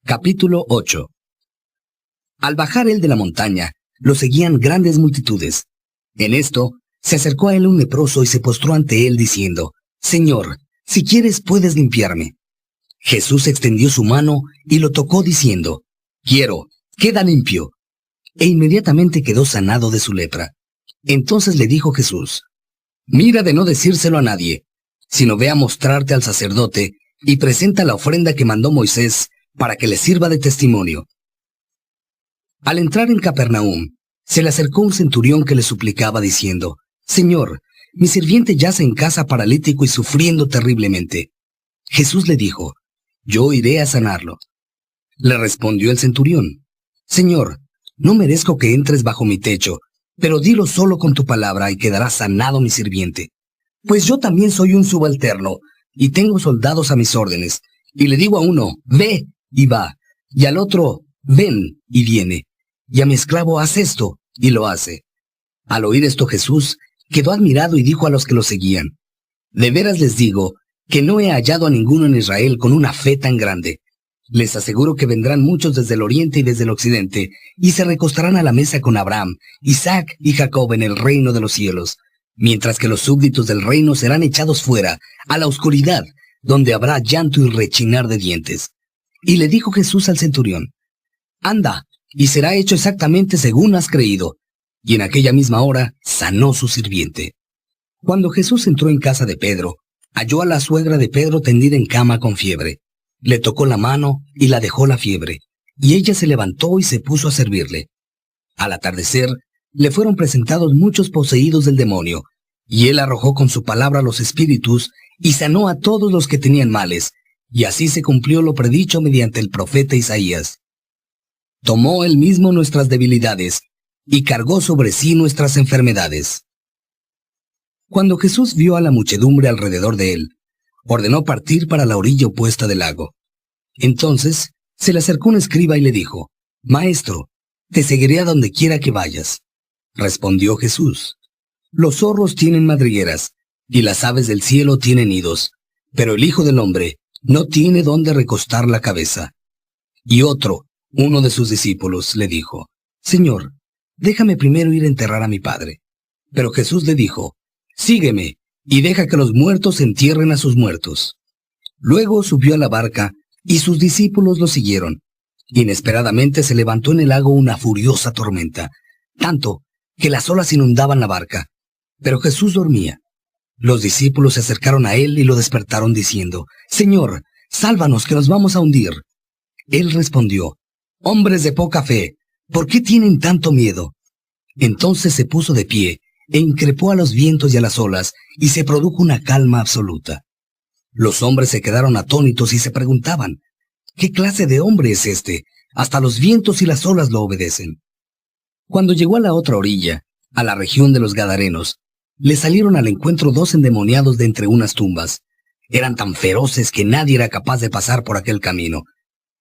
Capítulo 8. Al bajar él de la montaña, lo seguían grandes multitudes. En esto, se acercó a él un leproso y se postró ante él diciendo: Señor, si quieres puedes limpiarme. Jesús extendió su mano y lo tocó diciendo: Quiero, queda limpio. E inmediatamente quedó sanado de su lepra. Entonces le dijo Jesús: Mira de no decírselo a nadie, sino ve a mostrarte al sacerdote y presenta la ofrenda que mandó Moisés para que le sirva de testimonio. Al entrar en Capernaum, se le acercó un centurión que le suplicaba diciendo: Señor, mi sirviente yace en casa paralítico y sufriendo terriblemente. Jesús le dijo: Yo iré a sanarlo. Le respondió el centurión: Señor, no merezco que entres bajo mi techo, pero dilo solo con tu palabra y quedará sanado mi sirviente. Pues yo también soy un subalterno, y tengo soldados a mis órdenes, y le digo a uno: ve, y va, y al otro: ven, y viene, y a mi esclavo: haz esto, y lo hace. Al oír esto Jesús quedó admirado y dijo a los que lo seguían: De veras les digo que no he hallado a ninguno en Israel con una fe tan grande. Les aseguro que vendrán muchos desde el oriente y desde el occidente, y se recostarán a la mesa con Abraham, Isaac y Jacob en el reino de los cielos, mientras que los súbditos del reino serán echados fuera, a la oscuridad, donde habrá llanto y rechinar de dientes. Y le dijo Jesús al centurión: Anda, y será hecho exactamente según has creído. Y en aquella misma hora sanó su sirviente. Cuando Jesús entró en casa de Pedro, halló a la suegra de Pedro tendida en cama con fiebre. Le tocó la mano y la dejó la fiebre, y ella se levantó y se puso a servirle. Al atardecer, le fueron presentados muchos poseídos del demonio, y él arrojó con su palabra los espíritus, y sanó a todos los que tenían males, y así se cumplió lo predicho mediante el profeta Isaías. Tomó él mismo nuestras debilidades, y cargó sobre sí nuestras enfermedades. Cuando Jesús vio a la muchedumbre alrededor de él, ordenó partir para la orilla opuesta del lago. Entonces se le acercó un escriba y le dijo: Maestro, te seguiré a donde quiera que vayas. Respondió Jesús: Los zorros tienen madrigueras, y las aves del cielo tienen nidos, pero el Hijo del Hombre no tiene dónde recostar la cabeza. Y otro, uno de sus discípulos, le dijo: Señor, déjame primero ir a enterrar a mi padre. Pero Jesús le dijo: Sígueme, y deja que los muertos entierren a sus muertos. Luego subió a la barca, y sus discípulos lo siguieron. Inesperadamente se levantó en el lago una furiosa tormenta, tanto que las olas inundaban la barca. Pero Jesús dormía. Los discípulos se acercaron a él y lo despertaron diciendo: Señor, sálvanos, que nos vamos a hundir. Él respondió: Hombres de poca fe, ¿por qué tienen tanto miedo? Entonces se puso de pie, e increpó a los vientos y a las olas, y se produjo una calma absoluta. Los hombres se quedaron atónitos y se preguntaban: ¿qué clase de hombre es este? Hasta los vientos y las olas lo obedecen. Cuando llegó a la otra orilla, a la región de los Gadarenos, le salieron al encuentro dos endemoniados de entre unas tumbas. Eran tan feroces que nadie era capaz de pasar por aquel camino.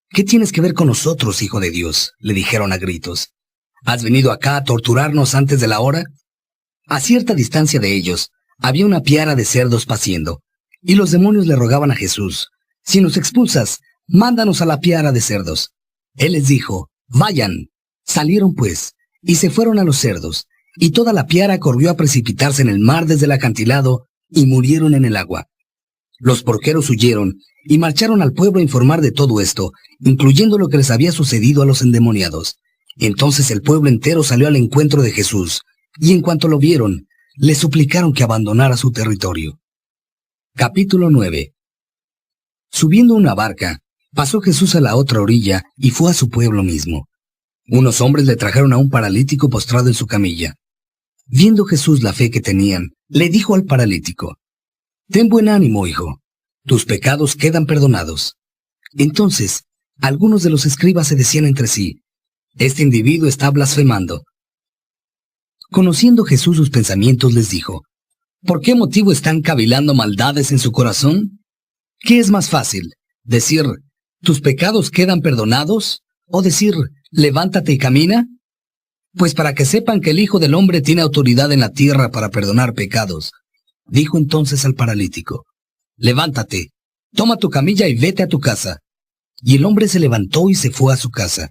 ¿Qué tienes que ver con nosotros, Hijo de Dios?, le dijeron a gritos. ¿Has venido acá a torturarnos antes de la hora? A cierta distancia de ellos había una piara de cerdos paciendo, y los demonios le rogaban a Jesús: Si nos expulsas, mándanos a la piara de cerdos. Él les dijo: Vayan. Salieron pues, y se fueron a los cerdos, y toda la piara corrió a precipitarse en el mar desde el acantilado, y murieron en el agua. Los porqueros huyeron, y marcharon al pueblo a informar de todo esto, incluyendo lo que les había sucedido a los endemoniados. Entonces el pueblo entero salió al encuentro de Jesús, y en cuanto lo vieron, le suplicaron que abandonara su territorio. Capítulo 9. Subiendo una barca, pasó Jesús a la otra orilla y fue a su pueblo mismo. Unos hombres le trajeron a un paralítico postrado en su camilla. Viendo Jesús la fe que tenían, le dijo al paralítico: Ten buen ánimo, hijo, tus pecados quedan perdonados. Entonces, algunos de los escribas se decían entre sí: Este individuo está blasfemando. Conociendo Jesús sus pensamientos, les dijo: ¿Por qué motivo están cavilando maldades en su corazón? ¿Qué es más fácil, decir: tus pecados quedan perdonados, o decir: levántate y camina? Pues para que sepan que el Hijo del Hombre tiene autoridad en la tierra para perdonar pecados. Dijo entonces al paralítico: Levántate, toma tu camilla y vete a tu casa. y el hombre se levantó y se fue a su casa.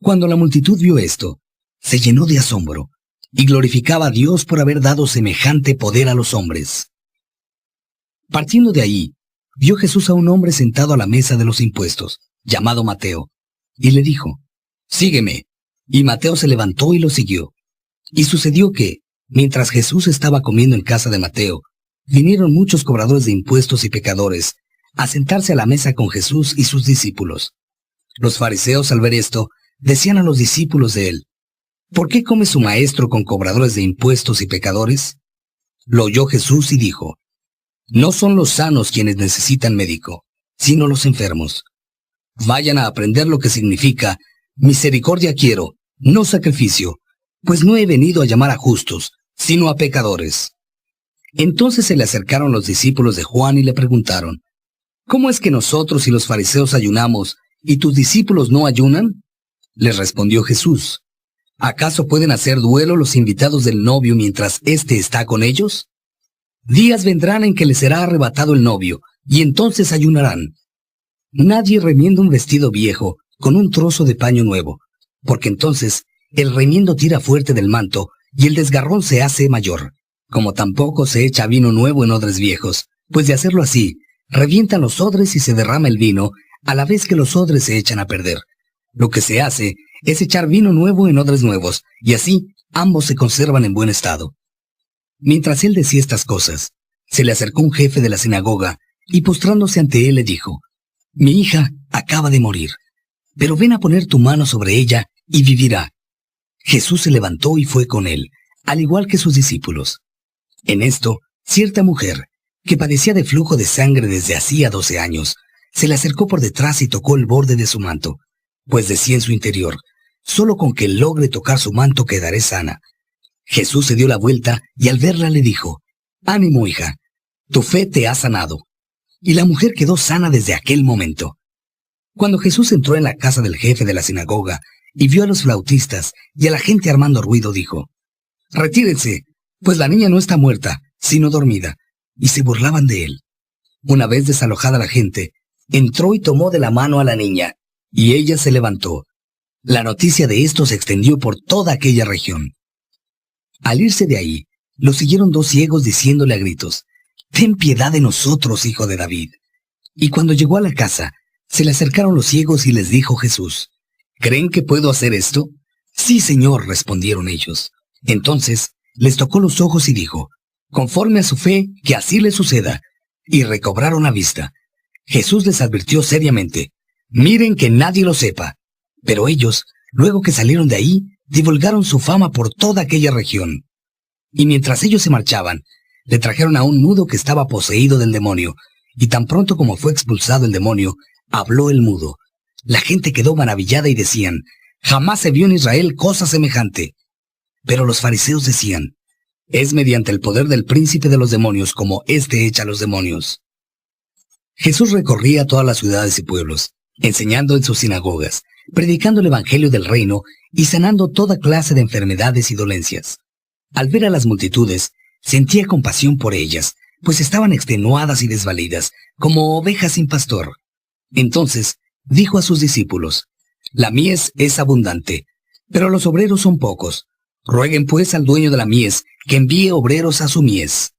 Cuando la multitud vio esto, se llenó de asombro, y glorificaba a Dios por haber dado semejante poder a los hombres. Partiendo de ahí, vio Jesús a un hombre sentado a la mesa de los impuestos, llamado Mateo, y le dijo, «Sígueme». Y Mateo se levantó y lo siguió. Y sucedió que, mientras Jesús estaba comiendo en casa de Mateo, vinieron muchos cobradores de impuestos y pecadores a sentarse a la mesa con Jesús y sus discípulos. Los fariseos, al ver esto, decían a los discípulos de él, «¿Por qué come su maestro con cobradores de impuestos y pecadores?» Lo oyó Jesús y dijo, «No son los sanos quienes necesitan médico, sino los enfermos. Vayan a aprender lo que significa, misericordia quiero, no sacrificio, pues no he venido a llamar a justos, sino a pecadores». Entonces se le acercaron los discípulos de Juan y le preguntaron, «¿Cómo es que nosotros y los fariseos ayunamos, y tus discípulos no ayunan?» Les respondió Jesús, «¿Acaso pueden hacer duelo los invitados del novio mientras éste está con ellos? Días vendrán en que les será arrebatado el novio, y entonces ayunarán. Nadie remienda un vestido viejo con un trozo de paño nuevo, porque entonces el remiendo tira fuerte del manto, y el desgarrón se hace mayor. Como tampoco se echa vino nuevo en odres viejos, pues de hacerlo así, revientan los odres y se derrama el vino, a la vez que los odres se echan a perder. Lo que se hace es echar vino nuevo en odres nuevos, y así ambos se conservan en buen estado». Mientras él decía estas cosas, se le acercó un jefe de la sinagoga, y postrándose ante él le dijo, «Mi hija acaba de morir, pero ven a poner tu mano sobre ella y vivirá». Jesús se levantó y fue con él, al igual que sus discípulos. En esto, cierta mujer, que padecía de flujo de sangre desde hacía 12 años, se le acercó por detrás y tocó el borde de su manto, pues decía en su interior, «Solo con que logre tocar su manto quedaré sana». Jesús se dio la vuelta y al verla le dijo, «Ánimo, hija, tu fe te ha sanado». Y la mujer quedó sana desde aquel momento. Cuando Jesús entró en la casa del jefe de la sinagoga y vio a los flautistas y a la gente armando ruido, dijo, «Retírense, pues la niña no está muerta, sino dormida». Y se burlaban de él. Una vez desalojada la gente, entró y tomó de la mano a la niña, y ella se levantó. La noticia de esto se extendió por toda aquella región. Al irse de ahí, lo siguieron 2 ciegos diciéndole a gritos, «Ten piedad de nosotros, hijo de David». Y cuando llegó a la casa, se le acercaron los ciegos y les dijo Jesús, «¿Creen que puedo hacer esto?». «Sí, Señor», respondieron ellos. Entonces les tocó los ojos y dijo, «Conforme a su fe, que así les suceda». Y recobraron la vista. Jesús les advirtió seriamente, «Miren que nadie lo sepa». Pero ellos, luego que salieron de ahí, divulgaron su fama por toda aquella región. Y mientras ellos se marchaban, le trajeron a un mudo que estaba poseído del demonio, y tan pronto como fue expulsado el demonio, habló el mudo. La gente quedó maravillada y decían, «Jamás se vio en Israel cosa semejante». Pero los fariseos decían, «Es mediante el poder del príncipe de los demonios como éste echa a los demonios». Jesús recorría todas las ciudades y pueblos, enseñando en sus sinagogas, predicando el evangelio del reino y sanando toda clase de enfermedades y dolencias. Al ver a las multitudes, sentía compasión por ellas, pues estaban extenuadas y desvalidas, como ovejas sin pastor. Entonces dijo a sus discípulos, «La mies es abundante, pero los obreros son pocos. Rueguen pues al dueño de la mies que envíe obreros a su mies».